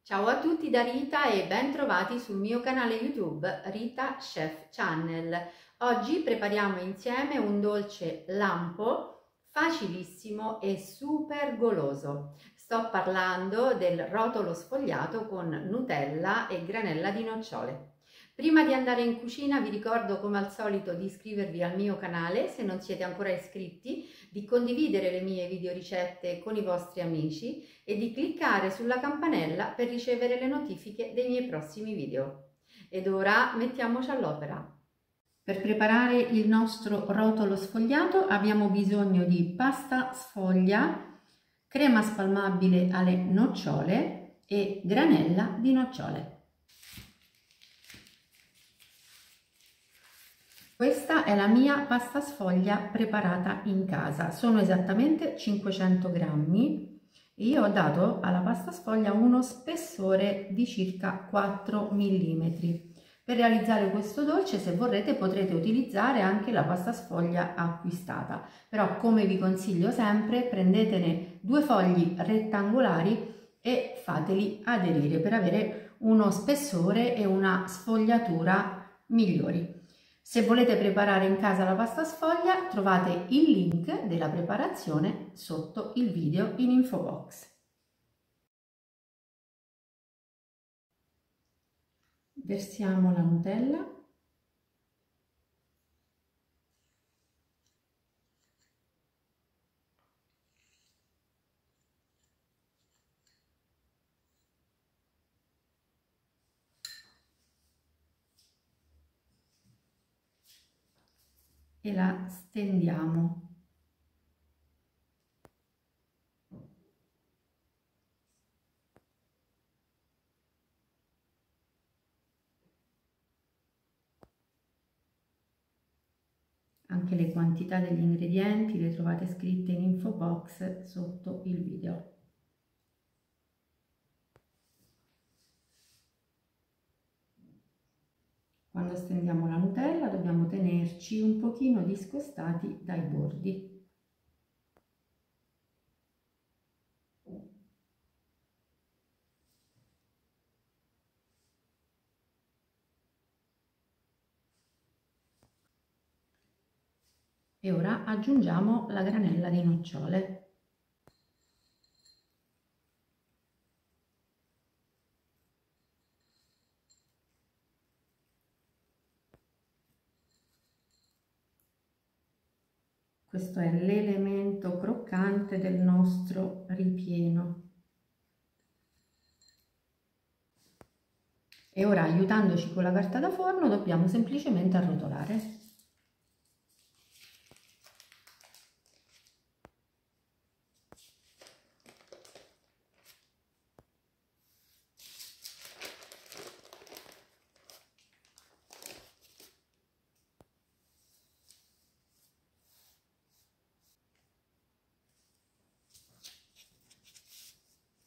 Ciao a tutti da Rita e ben trovati sul mio canale YouTube Rita Chef Channel. Oggi prepariamo insieme un dolce lampo facilissimo e super goloso. Sto parlando del rotolo sfogliato con Nutella e granella di nocciole. Prima di andare in cucina vi ricordo come al solito di iscrivervi al mio canale se non siete ancora iscritti, di condividere le mie video ricette con i vostri amici e di cliccare sulla campanella per ricevere le notifiche dei miei prossimi video. Ed ora mettiamoci all'opera. Per preparare il nostro rotolo sfogliato abbiamo bisogno di pasta sfoglia, crema spalmabile alle nocciole e granella di nocciole. Questa è la mia pasta sfoglia preparata in casa, sono esattamente 500 grammi e io ho dato alla pasta sfoglia uno spessore di circa 4 mm. Per realizzare questo dolce, se vorrete, potrete utilizzare anche la pasta sfoglia acquistata, però come vi consiglio sempre prendetene due fogli rettangolari e fateli aderire per avere uno spessore e una sfogliatura migliori. Se volete preparare in casa la pasta sfoglia, trovate il link della preparazione sotto il video in info box. Versiamo la Nutella. E la stendiamo. Anche le quantità degli ingredienti le trovate scritte in info box sotto il video. Quando stendiamo la Nutella dobbiamo tenerci un pochino discostati dai bordi. E ora aggiungiamo la granella di nocciole. Questo è l'elemento croccante del nostro ripieno. E ora, aiutandoci con la carta da forno, dobbiamo semplicemente arrotolare.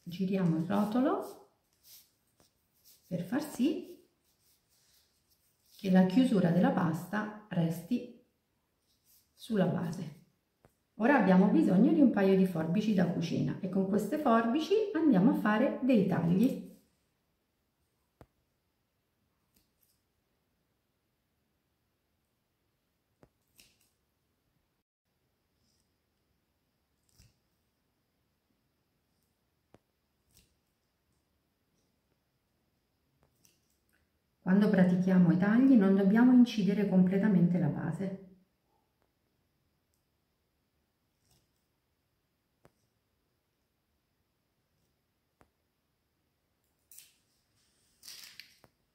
Giriamo il rotolo per far sì che la chiusura della pasta resti sulla base. Ora abbiamo bisogno di un paio di forbici da cucina e con queste forbici andiamo a fare dei tagli. Quando pratichiamo i tagli non dobbiamo incidere completamente la base.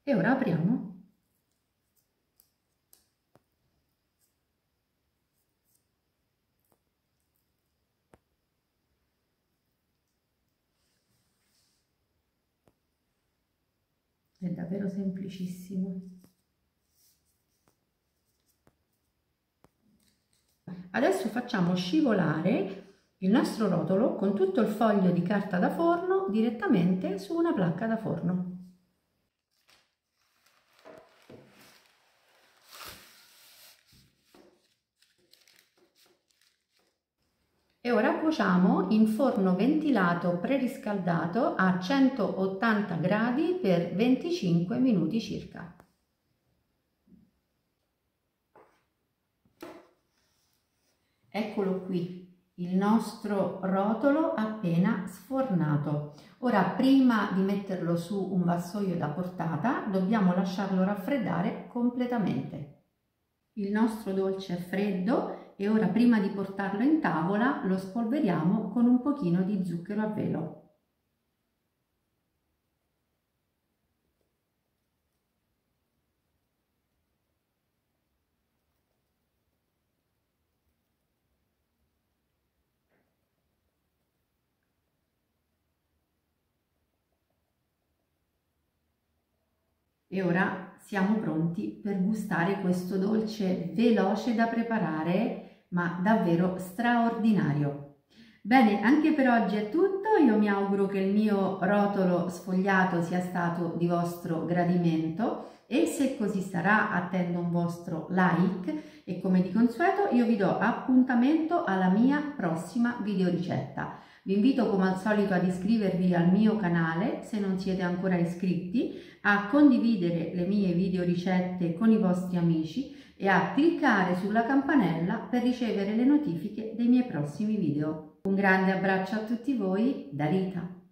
E ora apriamo. È davvero semplicissimo. Adesso facciamo scivolare il nostro rotolo con tutto il foglio di carta da forno direttamente su una placca da forno. E ora cuociamo in forno ventilato preriscaldato a 180 gradi per 25 minuti circa. Eccolo qui, il nostro rotolo appena sfornato. Ora, prima di metterlo su un vassoio da portata, dobbiamo lasciarlo raffreddare completamente. Il nostro dolce è freddo e ora, prima di portarlo in tavola, lo spolveriamo con un pochino di zucchero a velo. E ora siamo pronti per gustare questo dolce veloce da preparare, ma davvero straordinario. Bene, anche per oggi è tutto. Io mi auguro che il mio rotolo sfogliato sia stato di vostro gradimento e se così sarà attendo un vostro like e come di consueto io vi do appuntamento alla mia prossima videoricetta. Vi invito come al solito ad iscrivervi al mio canale se non siete ancora iscritti, a condividere le mie videoricette con i vostri amici e a cliccare sulla campanella per ricevere le notifiche dei miei prossimi video. Un grande abbraccio a tutti voi da Rita.